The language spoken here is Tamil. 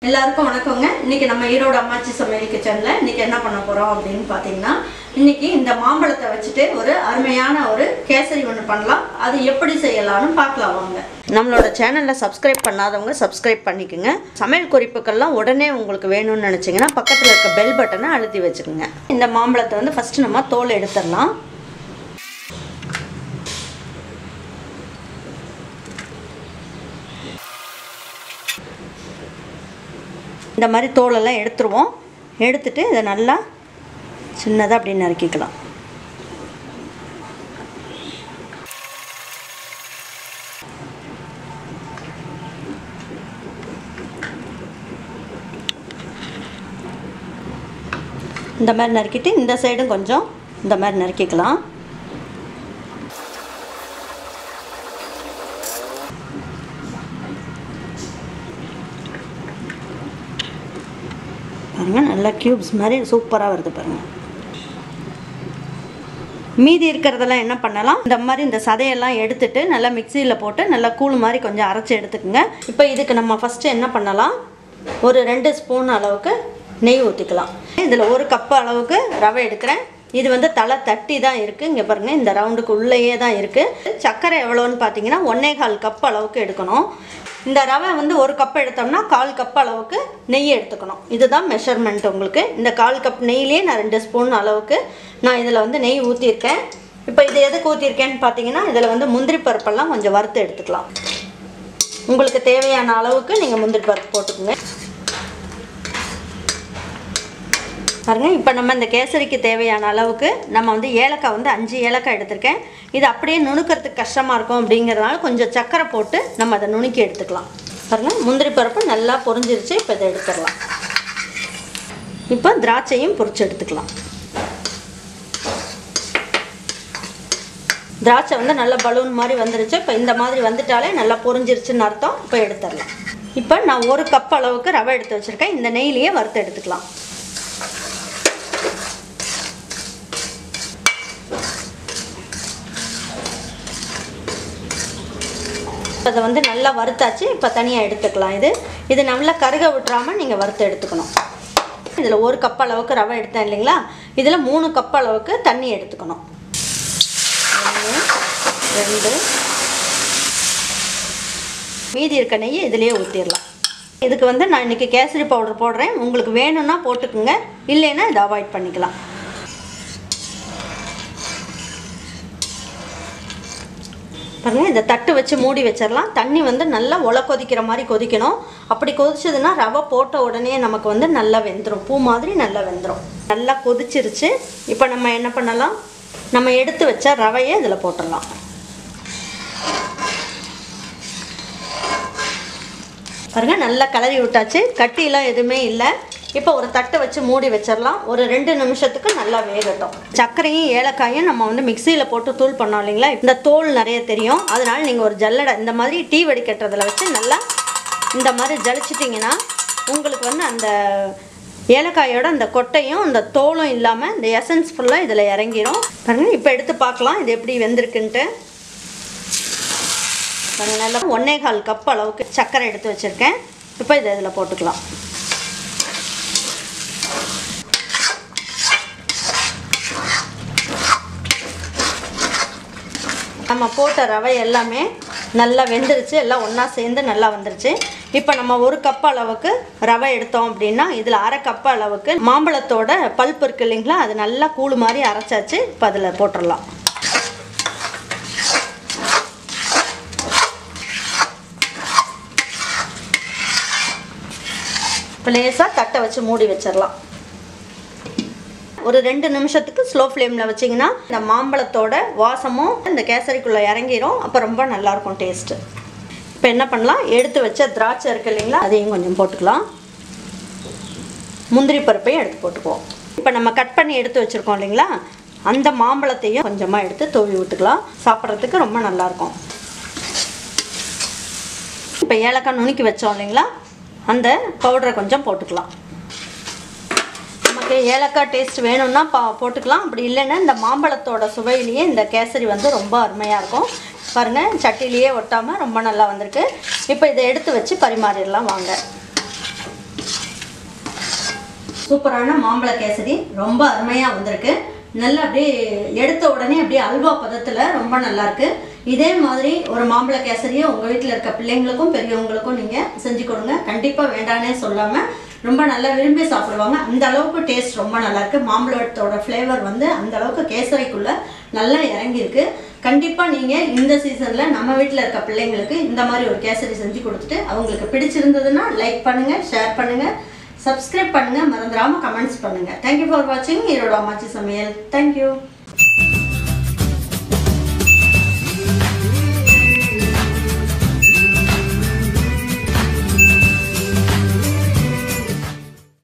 எல்லாருக்கும் வணக்கங்க. இன்னைக்கு நம்ம ஈரோடு அம்மாச்சி சமையல் கிச்சன்ல இன்னைக்கு என்ன பண்ண போறோம் அப்படின்னு பாத்தீங்கன்னா, இன்னைக்கு இந்த மாம்பழத்தை வச்சுட்டு ஒரு அருமையான ஒரு கேசரி ஒன்று பண்ணலாம். அது எப்படி செய்யலாம்னு பார்க்கலாம் வாங்க. நம்மளோட சேனல்ல சப்ஸ்கிரைப் பண்ணாதவங்க சப்ஸ்கிரைப் பண்ணிக்கோங்க. சமையல் குறிப்புகள்லாம் உடனே உங்களுக்கு வேணும்னு நினைச்சீங்கன்னா பக்கத்துல இருக்க பெல் பட்டனை அழுத்தி வச்சுக்கோங்க. இந்த மாம்பழத்தை வந்து ஃபர்ஸ்ட் நம்ம தோல் எடுத்துடலாம். இந்த மாதிரி தோலெல்லாம் எடுத்துருவோம். எடுத்துட்டு இதை நல்லா சின்னதாக அப்படி நறுக்கிக்கலாம். இந்த மாதிரி நறுக்கிட்டு இந்த சைடும் கொஞ்சம் இந்த மாதிரி நறுக்கிக்கலாம். பாருங்க, நல்லா கியூப்ஸ் மாதிரி சூப்பராக வருது பாருங்க. மீதி இருக்கிறதெல்லாம் என்ன பண்ணலாம், இந்த மாதிரி இந்த சதையெல்லாம் எடுத்துட்டு நல்லா மிக்சியில் போட்டு நல்லா கூழ் மாதிரி கொஞ்சம் அரைச்சி எடுத்துக்கோங்க. இப்போ இதுக்கு நம்ம ஃபஸ்ட்டு என்ன பண்ணலாம், ஒரு 2 ஸ்பூன் அளவுக்கு நெய் ஊற்றிக்கலாம். இதில் 1 கப்பு அளவுக்கு ரவை எடுக்கிறேன். இது வந்து தலை தட்டி தான் இருக்குது. இங்கே பாருங்கள், இந்த ரவுண்டுக்கு உள்ளேயே தான் இருக்குது. சர்க்கரை எவ்வளோன்னு பார்த்தீங்கன்னா 1.25 கப் அளவுக்கு எடுக்கணும். இந்த ரவை வந்து 1 கப் எடுத்தோம்னா 1/4 கப் அளவுக்கு நெய் எடுத்துக்கணும். இதுதான் மெஷர்மெண்ட் உங்களுக்கு. இந்த 1/4 கப் நெய்லேயே நான் 2 ஸ்பூன் அளவுக்கு நான் இதில் வந்து நெய் ஊற்றிருக்கேன். இப்போ இது எதுக்கு ஊற்றிருக்கேன்னு பார்த்தீங்கன்னா, இதில் வந்து முந்திரி பருப்பெல்லாம் கொஞ்சம் வறுத்து எடுத்துக்கலாம். உங்களுக்கு தேவையான அளவுக்கு நீங்கள் முந்திரி பருப்பு போட்டுக்கோங்க. பாருங்கள், இப்போ நம்ம இந்த கேசரிக்கு தேவையான அளவுக்கு நம்ம வந்து ஏலக்காய் வந்து 5 ஏலக்காய் எடுத்திருக்கேன். இது அப்படியே நுணுக்கிறதுக்கு கஷ்டமாக இருக்கும் அப்படிங்கிறதுனால கொஞ்சம் சர்க்கரை போட்டு நம்ம அதை நுணுக்கி எடுத்துக்கலாம். பாருங்கள், முந்திரி பருப்பு நல்லா பொரிஞ்சிருச்சு. இப்போ இதை எடுத்துடலாம். இப்போ திராட்சையும் பொரிச்சு எடுத்துக்கலாம். திராட்சை வந்து நல்லா பலூன் மாதிரி வந்துருச்சு. இப்போ இந்த மாதிரி வந்துட்டாலே நல்லா பொரிஞ்சிருச்சுன்னு அர்த்தம். இப்போ எடுத்துடலாம். இப்போ நான் 1 கப் அளவுக்கு ரவை எடுத்து வச்சுருக்கேன். இந்த நெய்லேயே வறுத்து எடுத்துக்கலாம். அதை வந்து நல்லா வறுத்தாச்சு. இப்போ தனியாக எடுத்துக்கலாம். இது நல்லா கருக விட்டுறாமல் நீங்கள் வறுத்து எடுத்துக்கணும். இதில் 1 கப் அளவுக்கு ரவை எடுத்தேன் இல்லைங்களா, இதில் 3 கப் அளவுக்கு தண்ணி எடுத்துக்கணும். 1 2 மீதி இருக்க நெய்யை இதிலேயே ஊற்றிடலாம். இதுக்கு வந்து நான் இன்றைக்கி கேசரி பவுடர் போடுறேன். உங்களுக்கு வேணும்னா போட்டுக்குங்க, இல்லைன்னா இதை அவாய்ட் பண்ணிக்கலாம். பாருங்கள், இதை தட்டு வச்சு மூடி வச்சிடலாம். தண்ணி வந்து நல்லா கொதிக்கிற மாதிரி கொதிக்கணும். அப்படி கொதிச்சதுன்னா ரவை போட்ட உடனே நமக்கு வந்து நல்லா வெந்துடும். பூ மாதிரி நல்லா வெந்துடும். நல்லா கொதிச்சிருச்சு. இப்போ நம்ம என்ன பண்ணலாம், நம்ம எடுத்து வச்ச ரவையை இதில் போட்டுடலாம். பாருங்கள், நல்லா கிளறி விட்டாச்சு. கட்டிலாம் எதுவுமே இல்லை. இப்போ ஒரு தட்டை வச்சு மூடி வச்சிடலாம். ஒரு 2 நிமிஷத்துக்கு நல்லா வேகட்டும். சர்க்கரையும் ஏலக்காயும் நம்ம வந்து மிக்சியில் போட்டு தூள் பண்ணோம் இல்லைங்களா, இந்த தோல் நிறைய தெரியும். அதனால நீங்கள் ஒரு ஜல்லடை இந்த மாதிரி டீ வடிகட்டுறதுல வச்சு நல்லா இந்த மாதிரி ஜலிச்சிட்டிங்கன்னா உங்களுக்கு வந்து அந்த ஏலக்காயோட அந்த கொட்டையும் அந்த தோலும் இல்லாமல் இந்த எசன்ஸ் ஃபுல்லாக இதில் இறங்கிடும். பாருங்கள், இப்போ எடுத்து பார்க்கலாம் இது எப்படி வெந்திருக்குன்ட்டு. பாருங்கள், நல்லா 1.25 கப் அளவுக்கு சர்க்கரை எடுத்து வச்சுருக்கேன். இப்போ இதை இதில் போட்டுக்கலாம். நம்ம போட்ட ரவை எல்லாமே நல்லா வெந்துருச்சு. எல்லாம் ஒன்றா சேர்ந்து நல்லா வந்துருச்சு. இப்போ நம்ம 1 கப் அளவுக்கு ரவை எடுத்தோம் அப்படின்னா இதில் 1/2 கப் அளவுக்கு மாம்பழத்தோட பல்ப் இருக்குது இல்லைங்களா, அது நல்லா கூழ் மாதிரி அரைச்சாச்சு. இப்போ அதில் போட்டுடலாம். இப்போ லேசாக தட்டை வச்சு மூடி வச்சிடலாம். ஒரு 2 நிமிஷத்துக்கு ஸ்லோ ஃப்ளேமில் வச்சிங்கன்னா இந்த மாம்பழத்தோட வாசமும் இந்த கேசரிக்குள்ளே இறங்கிடும். அப்போ ரொம்ப நல்லாயிருக்கும் டேஸ்ட்டு. இப்போ என்ன பண்ணலாம், எடுத்து வச்ச திராட்சை இருக்குது இல்லைங்களா, அதையும் கொஞ்சம் போட்டுக்கலாம். முந்திரி பருப்பையும் எடுத்து போட்டுக்குவோம். இப்போ நம்ம கட் பண்ணி எடுத்து வச்சுருக்கோம் இல்லைங்களா, அந்த மாம்பழத்தையும் கொஞ்சமாக எடுத்து தூவி விட்டுக்கலாம். சாப்பிட்றதுக்கு ரொம்ப நல்லாயிருக்கும். இப்போ ஏலக்காய் நுணுக்கி வச்சோம் இல்லைங்களா, அந்த பவுடரை கொஞ்சம் போட்டுக்கலாம். நமக்கு ஏலக்காய் டேஸ்ட் வேணும்னா போட்டுக்கலாம். அப்படி இல்லைன்னா இந்த மாம்பழத்தோட சுவையிலேயே இந்த கேசரி வந்து ரொம்ப அருமையாக இருக்கும். பாருங்கள், சட்டிலேயே ஒட்டாமல் ரொம்ப நல்லா வந்திருக்கு. இப்போ இதை எடுத்து வச்சு பரிமாறிடலாம் வாங்க. சூப்பரான மாம்பழ கேசரி ரொம்ப அருமையாக வந்திருக்கு. நல்லா அப்படியே எடுத்த உடனே அப்படியே அல்வா பதத்தில் ரொம்ப நல்லாயிருக்கு. இதே மாதிரி ஒரு மாம்பழ கேசரியை உங்கள் வீட்டில் இருக்க பிள்ளைங்களுக்கும் பெரியவங்களுக்கும் நீங்கள் செஞ்சு கொடுங்க. கண்டிப்பாக வேண்டானே சொல்லாமல் ரொம்ப நல்லா விரும்பி சாப்பிடுவாங்க. அந்த அளவுக்கு டேஸ்ட் ரொம்ப நல்லாயிருக்கு. மாம்பழத்தோட ஃப்ளேவர் வந்து அந்த அளவுக்கு கேசரிக்குள்ளே நல்லா இறங்கியிருக்கு. கண்டிப்பாக நீங்கள் இந்த சீசனில் நம்ம வீட்டில் இருக்க பிள்ளைங்களுக்கு இந்த மாதிரி ஒரு கேசரி செஞ்சு கொடுத்துட்டு அவங்களுக்கு பிடிச்சிருந்ததுன்னா லைக் பண்ணுங்கள், ஷேர் பண்ணுங்கள், சப்ஸ்கிரைப் பண்ணுங்கள், மறந்துடாமல் கமெண்ட்ஸ் பண்ணுங்கள். தேங்க்யூ ஃபார் வாட்சிங் ஈரோடு அம்மாச்சி சமையல். தேங்க்யூ.